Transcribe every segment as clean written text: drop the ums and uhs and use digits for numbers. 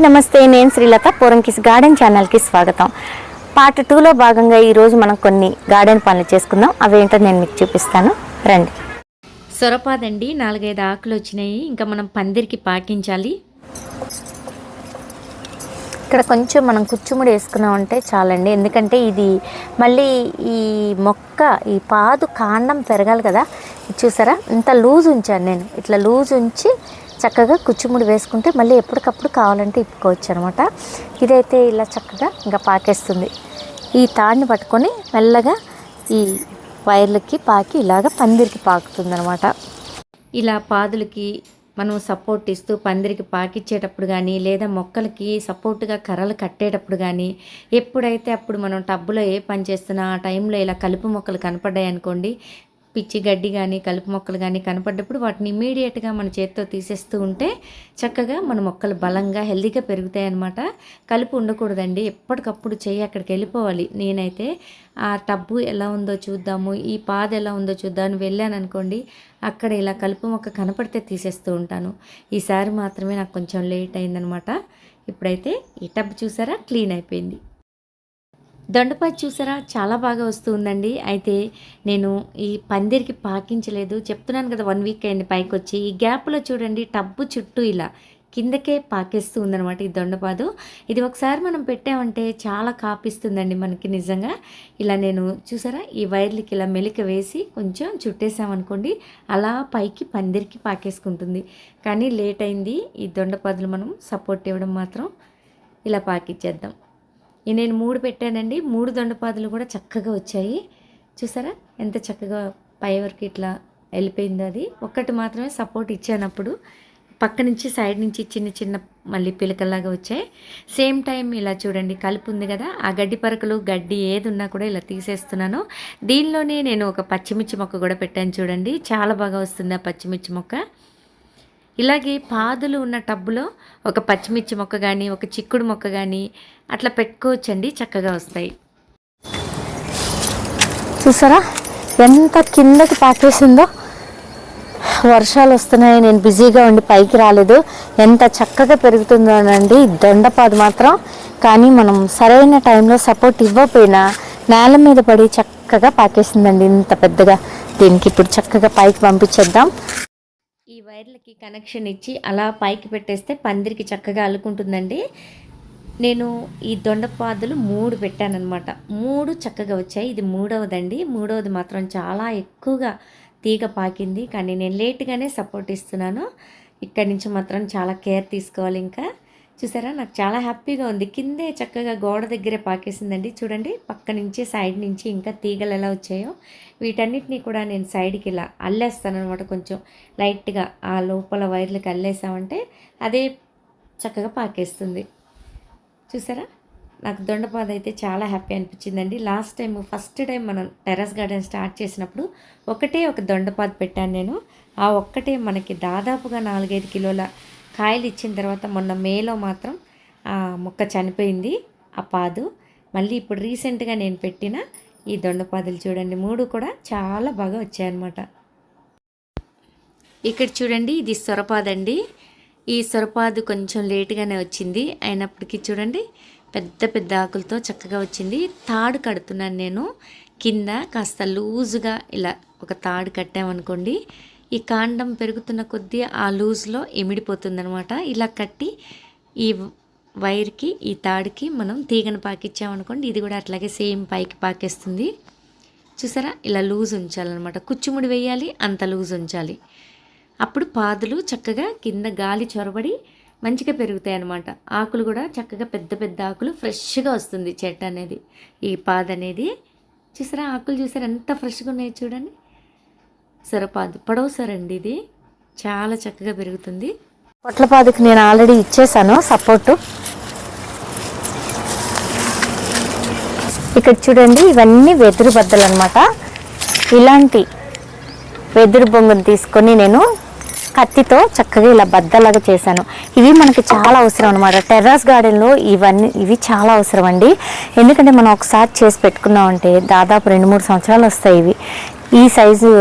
నమస్తే, నేను శ్రీలత. పోరంకిస్ గార్డెన్ ఛానల్కి స్వాగతం. పార్ట్ 2లో భాగంగా ఈరోజు మనం కొన్ని గార్డెన్ పనులు చేసుకుందాం. అవేంటో నేను మీకు చూపిస్తాను, రండి. సొరపాదండి 4-5 ఆకులు వచ్చినాయి. ఇంకా మనం పందిరికి పాకించాలి. ఇక్కడ కొంచెం మనం కుచ్చుముడి వేసుకున్నామంటే చాలండి, ఎందుకంటే ఇది మళ్ళీ ఈ మొక్క ఈ పాదు కాండం పెరగాలి కదా. చూసారా, ఇంత లూజ్ ఉంచాను నేను. ఇట్లా లూజ్ ఉంచి చక్కగా కుచ్చుముడి వేసుకుంటే మళ్ళీ ఎప్పటికప్పుడు కావాలంటే ఇప్పుకోవచ్చు అనమాట. ఇదైతే ఇలా చక్కగా ఇంకా పాకేస్తుంది. ఈ తాడిని పట్టుకొని మెల్లగా ఈ వైర్లకి పాకి ఇలాగ పందిరికి పాకుతుంది అనమాట. ఇలా పాదులకి మనం సపోర్ట్ ఇస్తూ పందిరికి పాకిచ్చేటప్పుడు కానీ, లేదా మొక్కలకి సపోర్ట్గా కర్రలు కట్టేటప్పుడు కానీ, ఎప్పుడైతే అప్పుడు మనం టబ్బులో ఏ పని చేస్తున్నా ఆ టైంలో ఇలా కలుపు మొక్కలు కనపడ్డాయి అనుకోండి, పిచ్చి గడ్డి కానీ కలుపు మొక్కలు కానీ కనపడ్డప్పుడు వాటిని ఇమీడియట్గా మన చేతితో తీసేస్తూ ఉంటే చక్కగా మన మొక్కలు బలంగా హెల్తీగా పెరుగుతాయి అన్నమాట. కలుపు ఉండకూడదండి, ఎప్పటికప్పుడు చెయ్యి అక్కడికి వెళ్ళిపోవాలి. నేనైతే ఆ టబ్బు ఎలా ఉందో చూద్దాము, ఈ పాద ఎలా ఉందో చూద్దామని వెళ్ళాను అనుకోండి, అక్కడ ఇలా కలుపు మొక్క కనపడితే తీసేస్తూ ఉంటాను. ఈసారి మాత్రమే నాకు కొంచెం లేట్ అయిందనమాట. ఇప్పుడైతే ఈ టబ్ చూసారా క్లీన్ అయిపోయింది. దొండపాది చూసారా చాలా బాగా వస్తుందండి. అయితే నేను ఈ పందిరికి పాకించలేదు, చెప్తున్నాను కదా 1 వీక్ అయింది పైకి వచ్చి. ఈ గ్యాప్లో చూడండి టబ్బు చుట్టూ ఇలా కిందకే పాకేస్తూ ఉందనమాట ఈ దొండపాదు. ఇది ఒకసారి మనం పెట్టామంటే చాలా కాపిస్తుందండి మనకి నిజంగా. ఇలా నేను చూసారా ఈ వైర్లకి ఇలా మెలిక వేసి కొంచెం చుట్టేసామనుకోండి, అలా పైకి పందిరికి పాకేసుకుంటుంది. కానీ లేట్ అయింది. ఈ దొండపాదులు మనం సపోర్ట్ ఇవ్వడం మాత్రం ఇలా పాకిచ్చేద్దాం. నేను 3 పెట్టానండి. 3 దొండపాదులు కూడా చక్కగా వచ్చాయి. చూసారా ఎంత చక్కగా పై వరకు ఇట్లా వెళ్ళిపోయిందో. అది ఒక్కటి మాత్రమే సపోర్ట్ ఇచ్చానప్పుడు, పక్క నుంచి సైడ్ నుంచి చిన్న చిన్న మళ్ళీ పిలకల్లాగా వచ్చాయి. సేమ్ టైం ఇలా చూడండి కలుపు ఉంది కదా, ఆ గడ్డి పరకలు గడ్డి ఏది ఉన్నా కూడా ఇలా తీసేస్తున్నాను. దీనిలోనే నేను ఒక పచ్చిమిర్చి మొక్క కూడా పెట్టాను చూడండి, చాలా బాగా వస్తుంది ఆ పచ్చిమిర్చి మొక్క. ఇలాగే పాదులు ఉన్న టబ్బులో ఒక పచ్చిమిర్చి మొక్క కానీ ఒక చిక్కుడు మొక్క కానీ అట్లా పెట్టుకోవచ్చండి, చక్కగా వస్తాయి. చూసారా ఎంత కిందకి పాకేసిందో. వర్షాలు వస్తున్నాయి, నేను బిజీగా ఉండి పైకి రాలేదు. ఎంత చక్కగా పెరుగుతుందోనండి దొండపాదు మాత్రం. కానీ మనం సరైన టైంలో సపోర్ట్ ఇవ్వకపోయినా నేల మీద పడి చక్కగా పాకేసిందండి ఇంత పెద్దగా. దీనికి ఇప్పుడు చక్కగా పైకి పంపించేద్దాం. ఈ వైర్లకి కనెక్షన్ ఇచ్చి అలా పైకి పెట్టేస్తే పందిరికి చక్కగా అల్లుకుంటుందండి. నేను ఈ దొండపాదులు 3 పెట్టానన్నమాట. 3 చక్కగా వచ్చాయి. ఇది 3వదండి. 3వది మాత్రం చాలా ఎక్కువగా తీగ పాకింది. కానీ నేను లేట్గానే సపోర్ట్ ఇస్తున్నాను. ఇక్కడి నుంచి మాత్రం చాలా కేర్ తీసుకోవాలి. ఇంకా చూసారా నాకు చాలా హ్యాపీగా ఉంది. కిందే చక్కగా గోడ దగ్గరే పాకేసిందండి. చూడండి పక్క నుంచి సైడ్ నుంచి ఇంకా తీగలు ఎలా వచ్చాయో. వీటన్నిటిని కూడా నేను సైడ్కి ఇలా అల్లేస్తాను అనమాట. కొంచెం లైట్గా ఆ లోపల వైర్లకి అల్లేసామంటే అదే చక్కగా పాకేస్తుంది. చూసారా నాకు దొండపాద అయితే చాలా హ్యాపీ అనిపించిందండి. ఫస్ట్ టైం మనం టెర్రస్ గార్డెన్ స్టార్ట్ చేసినప్పుడు ఒకటే ఒక దొండపాద పెట్టాను నేను. ఆ ఒక్కటే మనకి దాదాపుగా 4-5 కిలోల కాయలు ఇచ్చిన తర్వాత మొన్న మేలో మాత్రం ఆ మొక్క చనిపోయింది ఆ పాదు. మళ్ళీ ఇప్పుడు రీసెంట్గా నేను పెట్టిన ఈ దొండపాదులు చూడండి 3 కూడా చాలా బాగా వచ్చాయన్నమాట. ఇక్కడ చూడండి ఇది సొరపాదండి. ఈ సొరపాదు కొంచెం లేటుగానే వచ్చింది, అయినప్పటికీ చూడండి పెద్ద పెద్ద ఆకులతో చక్కగా వచ్చింది. తాడు కడుతున్నాను నేను. కింద కాస్త లూజుగా ఇలా ఒక తాడు కట్టామనుకోండి, ఈ కాండం పెరుగుతున్న కొద్దీ ఆ లూజ్లో ఇమిడిపోతుందనమాట. ఇలా కట్టి ఈ వైర్కి ఈ తాడుకి మనం తీగను పాకిచ్చామనుకోండి, ఇది కూడా అట్లాగే సేమ్ పైకి పాకేస్తుంది. చూసారా ఇలా లూజ్ ఉంచాలన్నమాట. కుచ్చుముడి వేయాలి, అంత లూజ్ ఉంచాలి. అప్పుడు పాదులు చక్కగా కింద గాలి చొరబడి మంచిగా పెరుగుతాయి అన్నమాట. ఆకులు కూడా చక్కగా పెద్ద పెద్ద ఆకులు ఫ్రెష్గా వస్తుంది చెట్టు అనేది, ఈ పాదు అనేది. చూసారా ఆకులు చూసారా ఎంత ఫ్రెష్గా ఉన్నాయి చూడండి. సొరపాదు పొడవుసారండి, ఇది చాలా చక్కగా పెరుగుతుంది. పొట్లపాదుకి నేను ఆల్రెడీ ఇచ్చేసాను సపోర్టు. ఇక్కడ చూడండి ఇవన్నీ వెదురు బద్దలు అనమాట. ఇలాంటి వెదురు బొంగును తీసుకొని నేను కత్తితో చక్కగా ఇలా బద్దలాగా చేశాను. ఇవి మనకి చాలా అవసరం అనమాట. టెర్రస్ గార్డెన్లో ఇవి చాలా అవసరం అండి. ఎందుకంటే మనం ఒకసారి చేసి పెట్టుకున్నామంటే దాదాపు 2-3 సంవత్సరాలు వస్తాయి. ఈ సైజు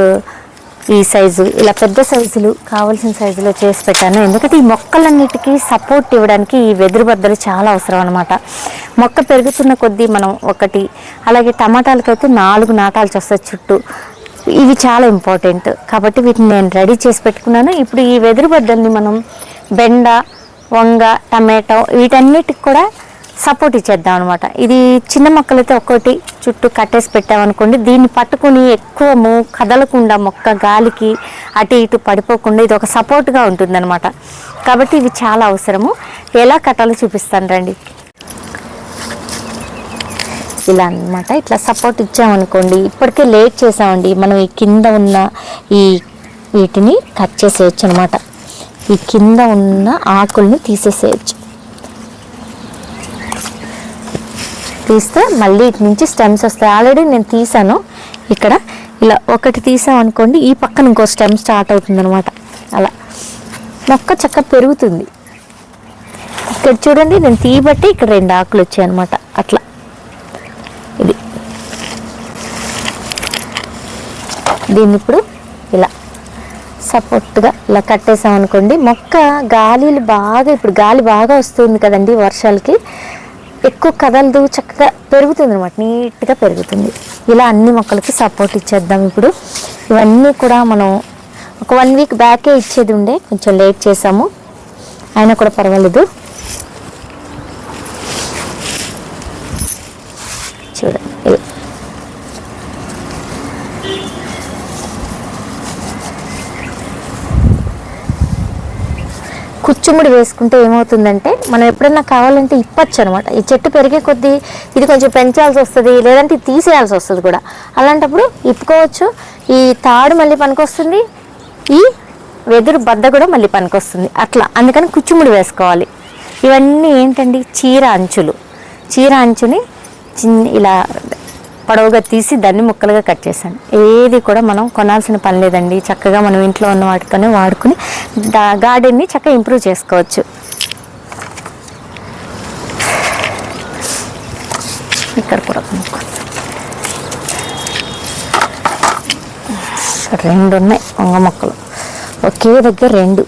ఈ సైజు ఇలా పెద్ద సైజులు కావాల్సిన సైజులో చేసి పెట్టాను. ఎందుకంటే ఈ మొక్కలన్నిటికీ సపోర్ట్ ఇవ్వడానికి ఈ వెదురు బద్దలు చాలా అవసరం అనమాట. మొక్క పెరుగుతున్న కొద్దీ మనం ఒకటి, అలాగే టమాటాలకైతే 4 నాటాల్సి వస్తుంది చుట్టూ. ఇవి చాలా ఇంపార్టెంట్ కాబట్టి వీటిని నేను రెడీ చేసి పెట్టుకున్నాను. ఇప్పుడు ఈ వెదురు బద్దల్ని మనం బెండ, వంగ, టమాటో వీటన్నిటికి కూడా సపోర్ట్ ఇచ్చేద్దాం అనమాట. ఇది చిన్న మొక్కలైతే ఒక్కోటి చుట్టూ కట్టేసి పెట్టామనుకోండి, దీన్ని పట్టుకుని ఎక్కువ కదలకుండా మొక్క గాలికి అటు ఇటు పడిపోకుండా ఇది ఒక సపోర్ట్గా ఉంటుందన్నమాట. కాబట్టి ఇవి చాలా అవసరము. ఎలా కట్టాలో చూపిస్తాను రండి. ఇలా అన్నమాట, ఇట్లా సపోర్ట్ ఇచ్చామనుకోండి. ఇప్పటికే లేట్ చేసామండి, మనం ఈ కింద ఉన్న వీటిని కట్ చేసేయచ్చు అనమాట. ఈ కింద ఉన్న ఆకుల్ని తీసేసేయచ్చు. తీస్తే మళ్ళీ ఇటు నుంచి స్టెమ్స్ వస్తాయి. ఆల్రెడీ నేను తీసాను. ఇక్కడ ఇలా ఒకటి తీసామనుకోండి, ఈ పక్కన ఇంకో స్టెమ్ స్టార్ట్ అవుతుంది అనమాట. అలా మొక్క చక్కగా పెరుగుతుంది. ఇక్కడ చూడండి, నేను తీయబట్టి ఇక్కడ 2 ఆకులు వచ్చాయి అనమాట. అట్లా ఇది దీన్ని ఇప్పుడు ఇలా సపోర్ట్గా ఇలా కట్టేసామనుకోండి, మొక్క ఇప్పుడు గాలి బాగా వస్తుంది కదండి వర్షాలకి, ఎక్కువ కదలదు, చక్కగా పెరుగుతుంది అనమాట, నీట్గా పెరుగుతుంది. ఇలా అన్ని మొక్కలకి సపోర్ట్ ఇచ్చేద్దాం. ఇప్పుడు ఇవన్నీ కూడా మనం ఒక 1 వీక్ బ్యాకే ఇచ్చేది ఉండే, కొంచెం లేట్ చేసాము, అయినా కూడా పర్వాలేదు. చూడండి ఇది కుచ్చుముడి వేసుకుంటే ఏమవుతుందంటే, మనం ఎప్పుడన్నా కావాలంటే ఇప్పచ్చు అనమాట. ఈ చెట్టు పెరిగే కొద్దీ ఇది కొంచెం పెంచాల్సి వస్తుంది, లేదంటే తీసేయాల్సి వస్తుంది కూడా. అలాంటప్పుడు ఇప్పుకోవచ్చు. ఈ తాడు మళ్ళీ పనికొస్తుంది, ఈ వెదురు బద్ద కూడా మళ్ళీ పనికొస్తుంది. అట్లా అందుకని కుచ్చుముడి వేసుకోవాలి. ఇవన్నీ ఏంటండి, చీర అంచుని ఇలా పొడవుగా తీసి దాన్ని ముక్కలుగా కట్ చేశాను. ఏది కూడా మనం కొనాల్సిన పని లేదండి. చక్కగా మనం ఇంట్లో ఉన్న వాటితోనే వాడుకుని గార్డెన్ని చక్కగా ఇంప్రూవ్ చేసుకోవచ్చు. ఇక్కడ కూడా ఇక్కడ 2 ఉన్నాయి వంగ మొక్కలు, ఒకే దగ్గర 2.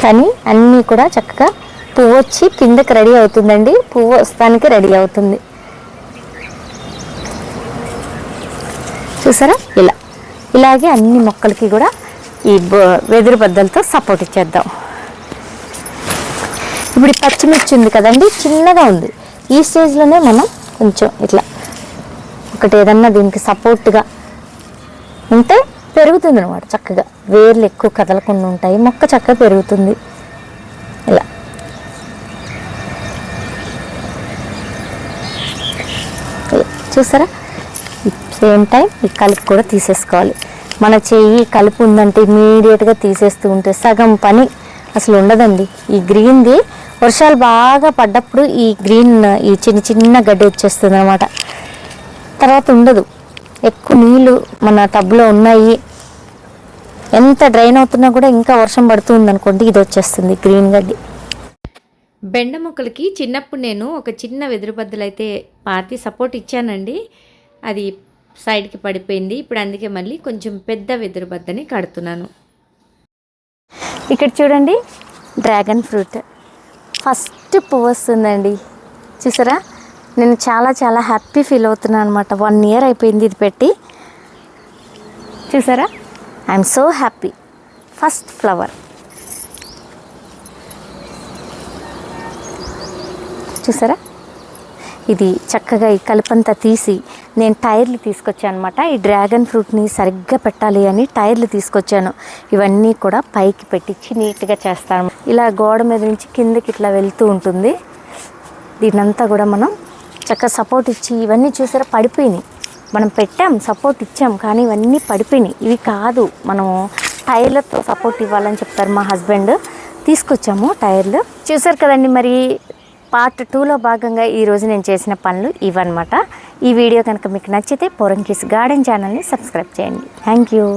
కానీ అన్నీ కూడా చక్కగా పువ్వు వచ్చి కిందకి రెడీ అవుతుందండి. పువ్వు వస్తానికి రెడీ అవుతుంది. చూసారా, ఇలాగే అన్ని మొక్కలకి కూడా ఈ వెదురు బద్దలతో సపోర్ట్ ఇచ్చేద్దాం. ఇప్పుడు ఈ పచ్చిమిర్చి ఉంది కదండి, చిన్నగా ఉంది. ఈ స్టేజ్లోనే మనం కొంచెం ఇట్లా ఒకటి ఏదన్నా దీనికి సపోర్ట్గా ఉంటే పెరుగుతుంది అనమాట. చక్కగా వేర్లు ఎక్కువ కదలకుండా ఉంటాయి, మొక్క చక్కగా పెరుగుతుంది. ఇలా చూసారా, సేమ్ టైం ఈ కలుపు కూడా తీసేసుకోవాలి. మన చెయ్యి కలుపు ఉందంటే ఇమీడియట్గా తీసేస్తూ ఉంటే సగం పని అసలు ఉండదండి. ఈ గ్రీన్ది వర్షాలు బాగా పడ్డప్పుడు ఈ చిన్న గడ్డి వచ్చేస్తుంది అనమాట. తర్వాత ఉండదు. ఎక్కువ నీళ్ళు మన టబ్లో ఉన్నాయి, ఎంత డ్రైన్ అవుతున్నా కూడా ఇంకా వర్షం పడుతుంది అనుకోండి, ఇది వచ్చేస్తుంది గ్రీన్ గడ్డి. బెండ మొక్కలకి చిన్నప్పుడు నేను ఒక చిన్న వెదురు బద్దలు అయితే పాతి సపోర్ట్ ఇచ్చానండి. అది సైడ్కి పడిపోయింది. ఇప్పుడు అందుకే మళ్ళీ కొంచెం పెద్ద వెదురు బద్దని కడుతున్నాను. ఇక్కడ చూడండి, డ్రాగన్ ఫ్రూట్ ఫస్ట్ పువ్వు వస్తుందండి. చూసారా, నేను చాలా చాలా హ్యాపీ ఫీల్ అవుతున్నాను అనమాట. 1 ఇయర్ అయిపోయింది ఇది పెట్టి. చూసారా, I'm so happy. First flower చూసారా. ఇది చక్కగా ఈ కలుపంతా తీసి నేను టైర్లు తీసుకొచ్చాను అనమాట. ఈ డ్రాగన్ ఫ్రూట్ని సరిగ్గా పెట్టాలి అని టైర్లు తీసుకొచ్చాను. ఇవన్నీ కూడా పైకి పెట్టించి నీట్గా చేస్తాను. ఇలా గోడ మీద నుంచి కిందకి ఇట్లా వెళ్తూ ఉంటుంది. దీనంతా కూడా మనం చక్కగా సపోర్ట్ ఇచ్చి, ఇవన్నీ చూసారా పడిపోయినాయి. మనం పెట్టాం, సపోర్ట్ ఇచ్చాం, కానీ ఇవన్నీ పడిపోయినాయి. ఇవి కాదు, మనం టైర్లతో సపోర్ట్ ఇవ్వాలని చెప్తారు మా హస్బెండ్. తీసుకొచ్చాము టైర్లు. చూసారు కదండి. మరి పార్ట్ 2లో భాగంగా ఈరోజు నేను చేసిన పనులు ఇవన్నమాట. ఈ వీడియో కనుక మీకు నచ్చితే పోరంకిస్ గార్డెన్ ఛానల్ని సబ్స్క్రైబ్ చేయండి. Thank you.